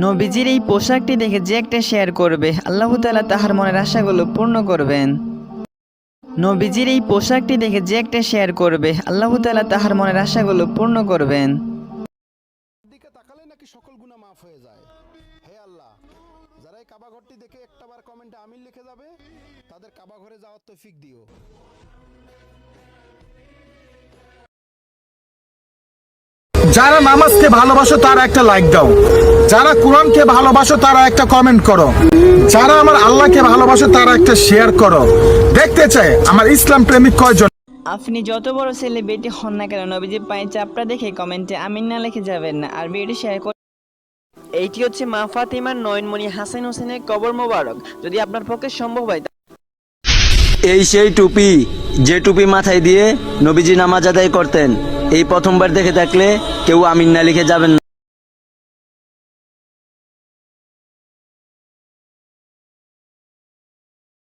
নবীজির এই পোশাকটি দেখে যে একটা শেয়ার করবে আল্লাহ তাআলা তাহার মনের আশাগুলো পূর্ণ করবেন। নবীজির এই পোশাকটি দেখে যে একটা শেয়ার করবে আল্লাহ তাআলা তাহার মনের আশাগুলো পূর্ণ করবেন। দিকে তাকালে নাকি সকল গুনাহ মাফ হয়ে যায়। হে আল্লাহ, যারা এই কাবা ঘরটি দেখে একটাবার কমেন্টে আমিন লিখে যাবে তাদের কাবা ঘরে যাওয়ার তৌফিক দিও। যারা নামাজকে ভালোবাসো তারা একটা লাইক দাও, যারা কোরআনকে ভালোবাসো তারা একটা কমেন্ট করো, যারা আমার আল্লাহকে ভালোবাসো তারা একটা শেয়ার করো। দেখতে চাই আমার ইসলাম প্রেমিক কয়জন। আপনি যত বড় সেলিব্রিটি হন না কেন নবীজির পায়ে চাপড়া দেখে কমেন্টে আমিন না লিখে যাবেন না, আর ভিডিও শেয়ার করে। এইটি হচ্ছে মা ফাতিমার নয়নমণি হাসান হোসেনের কবর মোবারক। যদি আপনার পক্ষে সম্ভব হয় এই সেই টুপি, যে টুপি মাথায় দিয়ে নবীজি নামাজ আদায় করতেন। এই প্রথমবার দেখে থাকলে কেউ আমিন না লিখে যাবেন না।